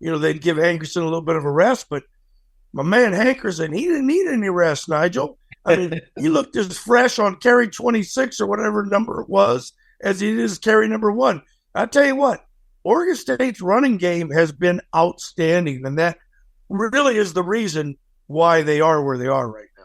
they'd give Hankerson a little bit of a rest, but my man Hankerson, he didn't need any rest, Nigel. I mean, he looked as fresh on carry 26 or whatever number it was as he is carry number 1. I tell you what, Oregon State's running game has been outstanding, and that really is the reason why they are where they are right now.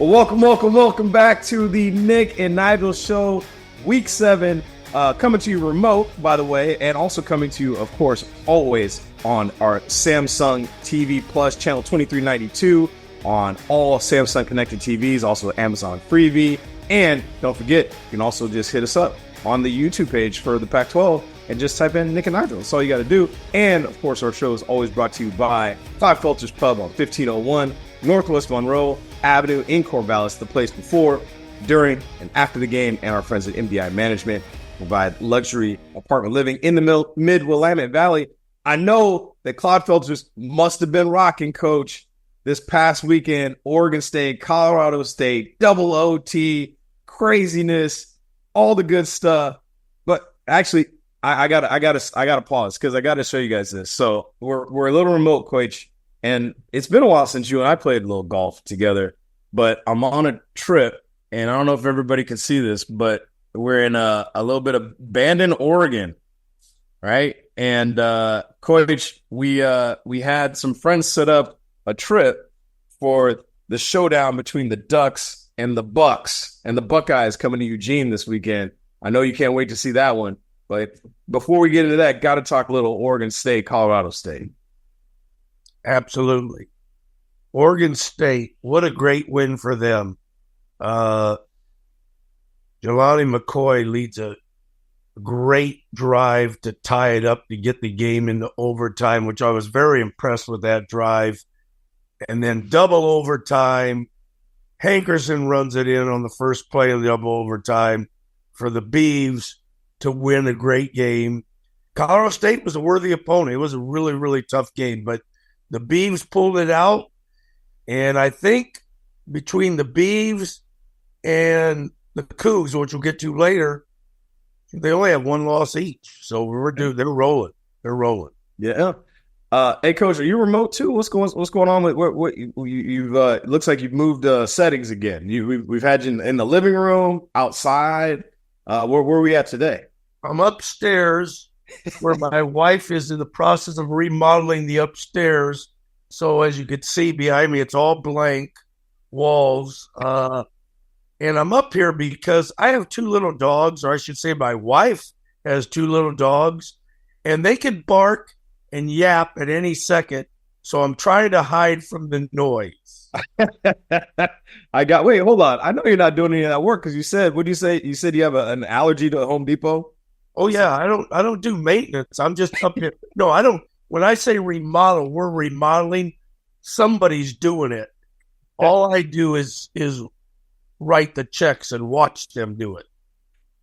Well, welcome back to the Nick and Nigel Show, Week 7, coming to you remote, by the way, and also coming to you, of course, always on our Samsung TV Plus, channel 2392, on all Samsung connected TVs, also Amazon Freevee, and don't forget, you can also just hit us up on the YouTube page for the Pac-12 and just type in Nick and Nigel. That's all you got to do. And, of course, our show is always brought to you by Five Filters Pub on 1501 Northwest Monroe Avenue in Corvallis, the place before, during, and after the game, and our friends at MDI Management provide luxury apartment living in the mid-Willamette Valley. I know that Clodfelters must have been rocking, Coach, this past weekend. Oregon State, Colorado State, double OT, craziness, all the good stuff. But actually, I gotta pause because I gotta show you guys this. So we're a little remote, Coach. And it's been a while since you and I played a little golf together, but I'm on a trip, and I don't know if everybody can see this, but we're in a little bit of Bandon, Oregon, right? And Coach, we had some friends set up a trip for the showdown between the Ducks and the Bucks, and the Buckeyes coming to Eugene this weekend. I know you can't wait to see that one, but before we get into that, got to talk a little Oregon State, Colorado State. Absolutely. Oregon State, what a great win for them. Jelani McCoy leads a great drive to tie it up to get the game into overtime, which I was very impressed with that drive. And then double overtime. Hankerson runs it in on the first play of the double overtime for the Beavs to win a great game. Colorado State was a worthy opponent. It was a really, really tough game, but the Beavs pulled it out, and I think between the Beavs and the Cougs, which we'll get to later, they only have one loss each. So they're rolling. They're rolling. Yeah. Hey, Coach, are you remote too? What's going on with what you've? It looks like you've moved settings again. We've had you in the living room, outside. Where are we at today? I'm upstairs, where my wife is in the process of remodeling the upstairs. So as you can see behind me, it's all blank walls. And I'm up here because I have 2 little dogs, or I should say my wife has 2 little dogs, and they can bark and yap at any second. So I'm trying to hide from the noise. Wait, hold on. I know you're not doing any of that work because you said you have an allergy to Home Depot? Oh yeah, I don't do maintenance. I'm just up here. No, I don't. When I say remodel, we're remodeling. Somebody's doing it. All I do is write the checks and watch them do it.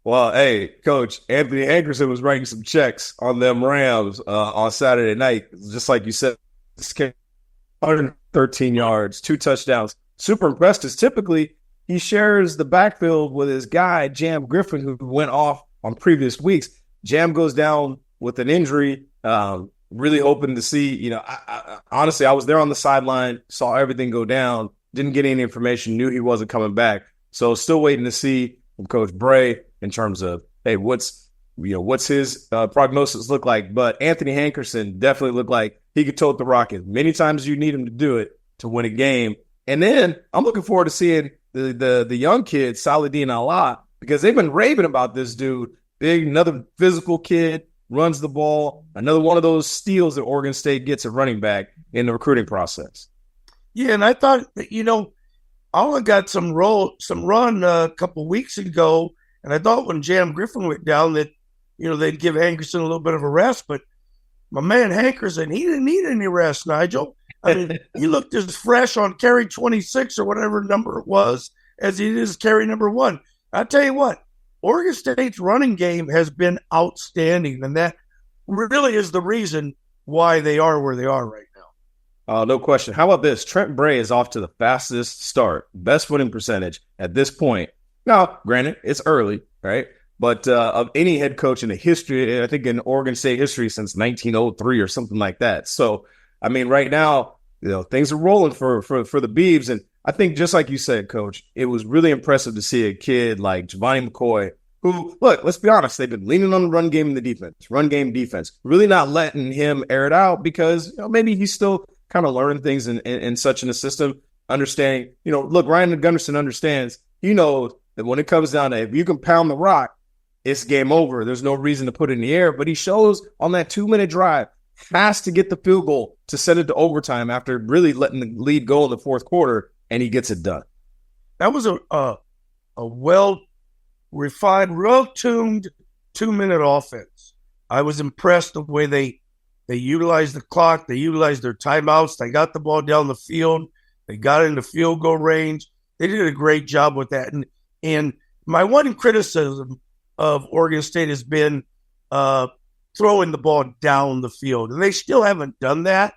Well, hey, Coach, Anthony Hankerson was writing some checks on them Rams on Saturday night, just like you said. 113 yards, 2 touchdowns. Super impressed because typically he shares the backfield with his guy, Jam Griffin, who went off on previous weeks. Jam goes down with an injury. Really hoping to see, honestly, I was there on the sideline, saw everything go down, didn't get any information, knew he wasn't coming back. So still waiting to see from Coach Bray in terms of, hey, what's his prognosis look like? But Anthony Hankerson definitely looked like he could tote the rock as many times as you need him to do it to win a game. And then I'm looking forward to seeing the young kid, Saladin Allah, because they've been raving about this dude. Big, another physical kid, runs the ball, another one of those steals that Oregon State gets at running back in the recruiting process. Yeah, and I thought, Allah got some run a couple weeks ago, and I thought when Jam Griffin went down that, they'd give Hankerson a little bit of a rest, but my man Hankerson, he didn't need any rest, Nigel. I mean, he looked as fresh on carry 26 or whatever number it was as he is carry number 1. I tell you what, Oregon State's running game has been outstanding, and that really is the reason why they are where they are right now. No question. How about this? Trent Bray is off to the fastest start, best winning percentage at this point. Now, granted, it's early, right? But of any head coach in the history, I think in Oregon State history since 1903 or something like that. So, I mean, right now, things are rolling for the Beavs. And I think just like you said, Coach, it was really impressive to see a kid like Giovanni McCoy, who, look, let's be honest, they've been leaning on the run game and the defense, really not letting him air it out because maybe he's still kind of learning things in such a system, understanding, look, Ryan Gunderson understands, he knows that when it comes down to if you can pound the rock, it's game over. There's no reason to put it in the air. But he shows on that 2-minute drive, has to get the field goal to send it to overtime after really letting the lead go in the fourth quarter, and he gets it done. That was a well-refined, well-tuned 2-minute offense. I was impressed the way they utilized the clock. They utilized their timeouts. They got the ball down the field. They got into field goal range. They did a great job with that. And my one criticism of Oregon State has been throwing the ball down the field, and they still haven't done that.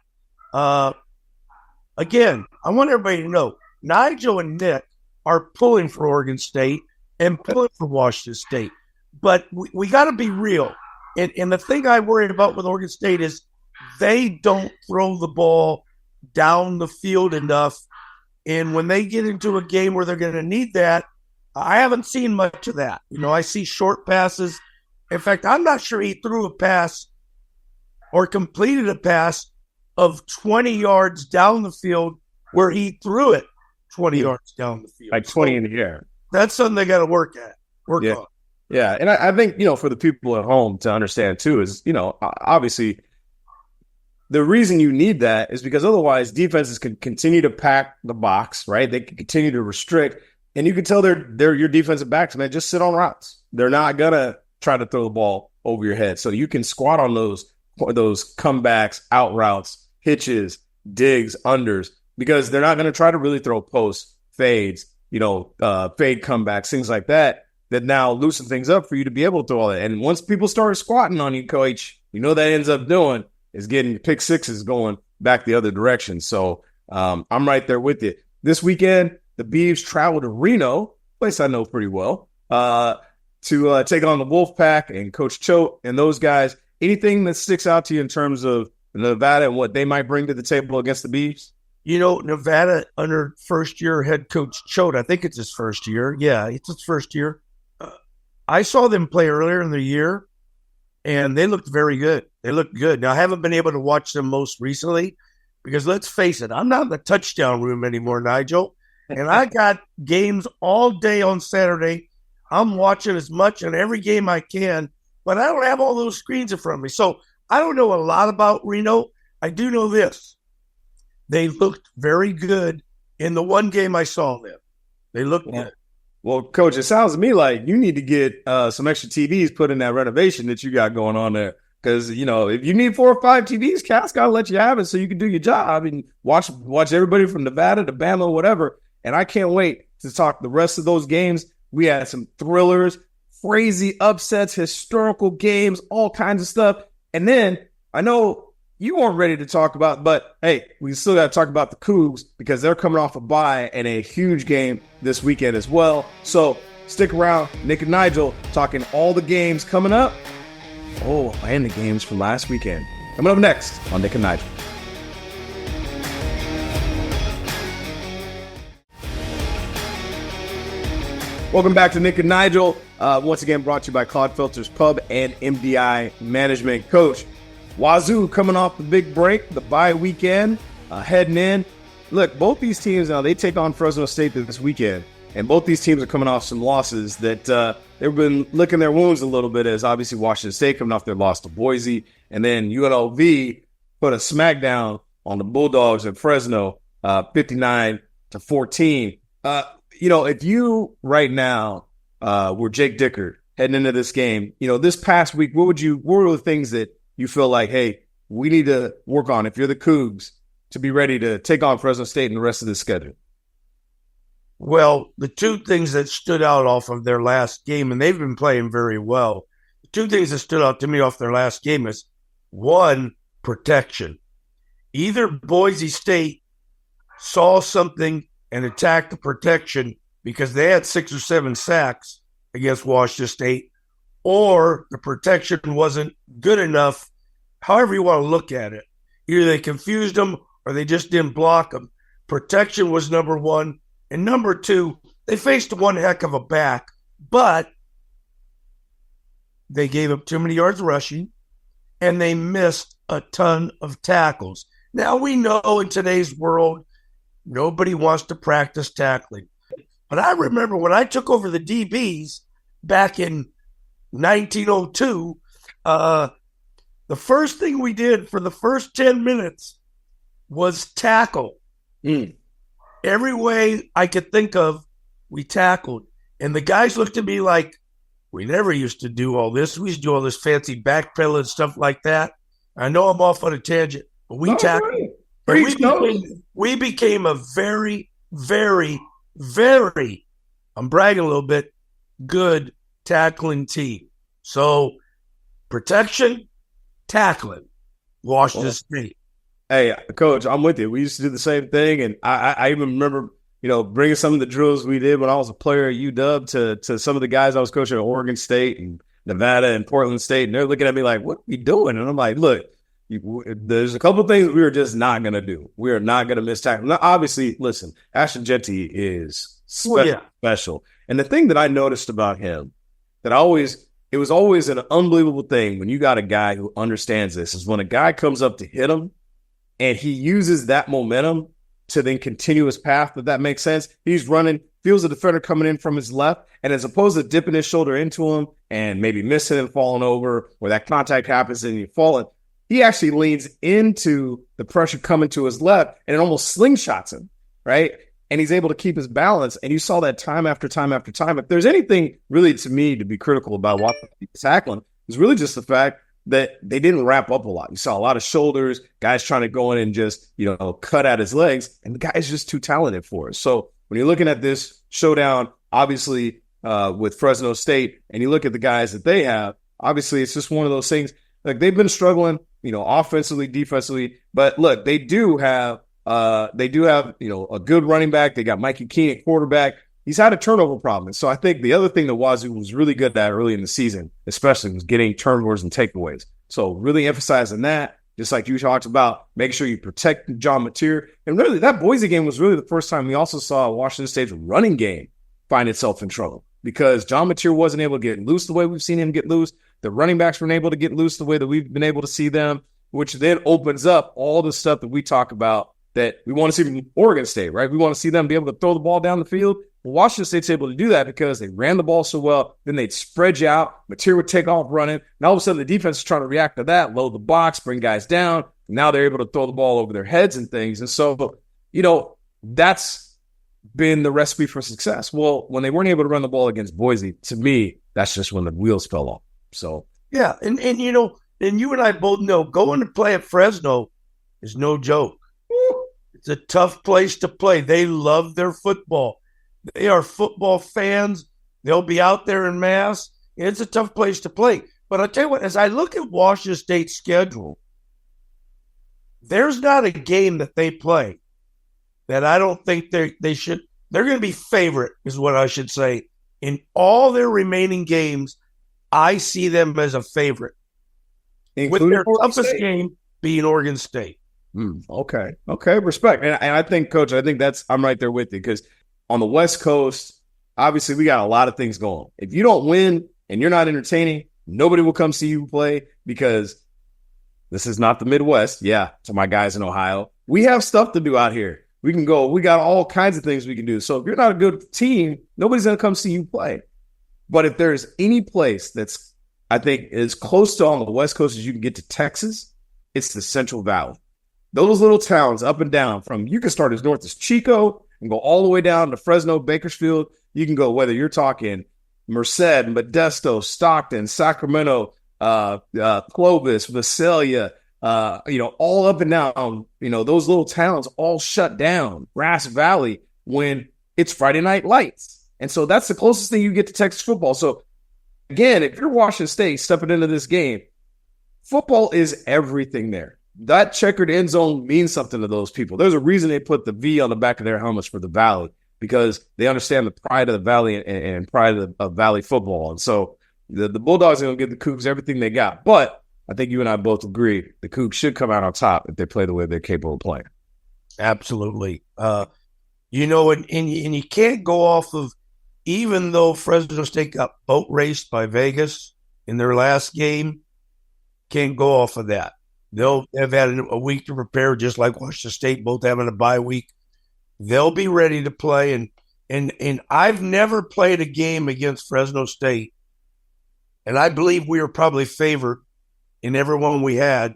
Again, I want everybody to know Nigel and Nick are pulling for Oregon State and pulling for Washington State, but we got to be real. And the thing I worry about with Oregon State is they don't throw the ball down the field enough, and when they get into a game where they're going to need that, I haven't seen much of that. I see short passes. In fact, I'm not sure he threw a pass or completed a pass of 20 yards down the field where he threw it 20 yards down the field. Like 20 in the air. That's something they got to work on. Yeah, and I think, for the people at home to understand too is, obviously the reason you need that is because otherwise defenses can continue to pack the box, right? They can continue to restrict. And you can tell they're your defensive backs, man, just sit on routes. They're not going to try to throw the ball over your head. So you can squat on those comebacks, out routes, hitches, digs, unders, because they're not going to try to really throw posts, fades, fade comebacks, things like that now loosen things up for you to be able to throw all that. And once people start squatting on you, Coach, that ends up doing is getting pick sixes going back the other direction. So I'm right there with you. This weekend, the Beavs travel to Reno, place I know pretty well, to take on the Wolfpack and Coach Choate and those guys. Anything that sticks out to you in terms of Nevada and what they might bring to the table against the Beavs? Nevada under first-year head coach Choate, I think it's his first year. Yeah, it's his first year. I saw them play earlier in the year, and they looked very good. They looked good. Now, I haven't been able to watch them most recently because, let's face it, I'm not in the touchdown room anymore, Nigel. And I got games all day on Saturday. I'm watching as much in every game I can, but I don't have all those screens in front of me. So I don't know a lot about Reno. I do know this. They looked very good in the one game I saw them. They looked good. Well, Coach, it sounds to me like you need to get some extra TVs put in that renovation that you got going on there. Because, if you need 4 or 5 TVs, Cat's got to let you have it so you can do your job and watch everybody from Nevada to Bama or whatever. And I can't wait to talk the rest of those games. We had some thrillers, crazy upsets, historical games, all kinds of stuff. And then I know you weren't ready to talk about, but hey, we still got to talk about the Cougs because they're coming off a bye and a huge game this weekend as well. So stick around. Nick and Nigel talking all the games coming up. Oh, and the games from last weekend. Coming up next on Nick and Nigel. Welcome back to Nick and Nigel. Once again, brought to you by Cloud Filters Pub and MDI Management. Coach, Wazoo coming off the big break, the bye weekend, heading in. Look, both these teams now, they take on Fresno State this weekend, and both these teams are coming off some losses that they've been licking their wounds a little bit, as obviously Washington State coming off their loss to Boise, and then UNLV put a smackdown on the Bulldogs in Fresno, 59-14. If you right now were Jake Dickert heading into this game, this past week, what were the things that you feel like, hey, we need to work on if you're the Cougs to be ready to take on Fresno State and the rest of the schedule? Well, the two things that stood out off of their last game, and they've been playing very well. The two things that stood out to me off their last game is one, protection. Either Boise State saw something and attacked the protection because they had 6 or 7 sacks against Washington State, or the protection wasn't good enough, however you want to look at it. Either they confused them or they just didn't block them. Protection was number one. And number two, they faced one heck of a back, but they gave up too many yards rushing and they missed a ton of tackles. Now we know in today's world, nobody wants to practice tackling. But I remember when I took over the DBs back in 1902, the first thing we did for the first 10 minutes was tackle. Every way I could think of, we tackled. And the guys looked at me like, we never used to do all this. We used to do all this fancy backpedal and stuff like that. I know I'm off on a tangent, but we tackled. Right. We became a very, very, very, I'm bragging a little bit, good tackling team. So protection, tackling, Washington State. Hey, Coach, I'm with you. We used to do the same thing, and I even remember, bringing some of the drills we did when I was a player at UW to some of the guys I was coaching at Oregon State and Nevada and Portland State, and they're looking at me like, "What are we doing?" And I'm like, "Look, there's a couple of things we are just not going to do. We are not going to miss tackle." Now, obviously, listen, Ashton Jeanty is special, and the thing that I noticed about him that it was always an unbelievable thing when you got a guy who understands this is when a guy comes up to hit him. And he uses that momentum to then continue his path, if that makes sense. He's running, feels the defender coming in from his left, and as opposed to dipping his shoulder into him and maybe missing and falling over, or that contact happens and you're falling, he actually leans into the pressure coming to his left, and it almost slingshots him, right? And he's able to keep his balance, and you saw that time after time after time. If there's anything really to me to be critical about Washington tackling, it's really just the fact that they didn't wrap up a lot. You saw a lot of shoulders, guys trying to go in and just, cut at his legs, and the guy is just too talented for us. So when you're looking at this showdown, obviously with Fresno State, and you look at the guys that they have, obviously it's just one of those things. Like they've been struggling, offensively, defensively, but look, they do have a good running back. They got Mikey Keene at quarterback. He's had a turnover problem. So I think the other thing that Wazoo was really good at early in the season, especially, was getting turnovers and takeaways. So really emphasizing that, just like you talked about, making sure you protect John Mateer. And really, that Boise game was really the first time we also saw Washington State's running game find itself in trouble because John Mateer wasn't able to get loose the way we've seen him get loose. The running backs weren't able to get loose the way that we've been able to see them, which then opens up all the stuff that we talk about that we want to see from Oregon State, right? We want to see them be able to throw the ball down the field. Well, Washington State's able to do that because they ran the ball so well. Then they'd spread you out. Mateer would take off running. And all of a sudden, the defense is trying to react to that, load the box, bring guys down. Now they're able to throw the ball over their heads and things. And so, that's been the recipe for success. Well, when they weren't able to run the ball against Boise, to me, that's just when the wheels fell off. So, yeah. And you and I both know going to play at Fresno is no joke. It's a tough place to play. They love their football. They are football fans. They'll be out there in mass. It's a tough place to play. But I'll tell you what, as I look at Washington State's schedule, there's not a game that they play that I don't think they should. They're going to be favorite, is what I should say. In all their remaining games, I see them as a favorite. Including with their toughest game being Oregon State. Okay. Respect. And I think, Coach, I'm right there with you because on the West Coast, obviously we got a lot of things going. If you don't win and you're not entertaining, nobody will come see you play because this is not the Midwest. Yeah, to my guys in Ohio, we have stuff to do out here. We can go. We got all kinds of things we can do. So if you're not a good team, nobody's going to come see you play. But if there's any place that's, I think, as close to on the West Coast as you can get to Texas, it's the Central Valley. Those little towns up and down you can start as north as Chico and go all the way down to Fresno, Bakersfield. You can go whether you're talking Merced, Modesto, Stockton, Sacramento, Clovis, Visalia, all up and down, those little towns all shut down. Grass Valley, when it's Friday Night Lights. And so that's the closest thing you get to Texas football. So again, if you're Washington State stepping into this game, football is everything there. That checkered end zone means something to those people. There's a reason they put the V on the back of their helmets for the Valley, because they understand the pride of the Valley and pride of Valley football. And so the Bulldogs are going to give the Cougs everything they got. But I think you and I both agree the Cougs should come out on top if they play the way they're capable of playing. Absolutely. And you can't go off of, even though Fresno State got boat raced by Vegas in their last game, can't go off of that. They'll have had a week to prepare, just like Washington State, both having a bye week. They'll be ready to play. And I've never played a game against Fresno State, and I believe we were probably favored in every one we had,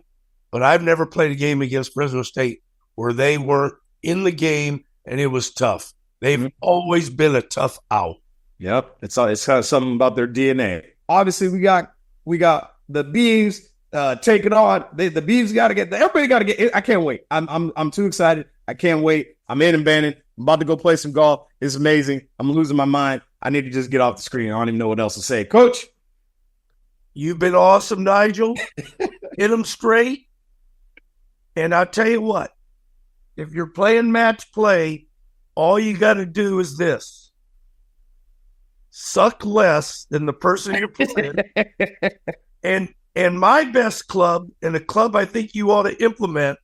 but I've never played a game against Fresno State where they weren't in the game and it was tough. They've always been a tough out. Yep, it's kind of something about their DNA. Obviously, we got the Beavs taking on the Beavs. Everybody got to get. I can't wait. I'm too excited. I can't wait. I'm in Bannon. I'm about to go play some golf. It's amazing. I'm losing my mind. I need to just get off the screen. I don't even know what else to say. Coach, you've been awesome, Nigel. Hit them straight. And I'll tell you what, if you're playing match play, all you got to do is this. Suck less than the person you're playing. And my best club, and a club I think you ought to implement,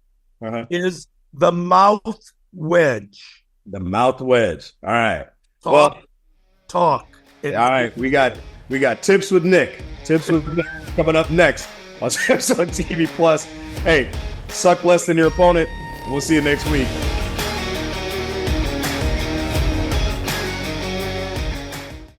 is the mouth wedge. The mouth wedge. All right. Talk. All right. We got Tips with Nick. Tips with Nick coming up next on Samsung TV Plus. Hey, suck less than your opponent. We'll see you next week.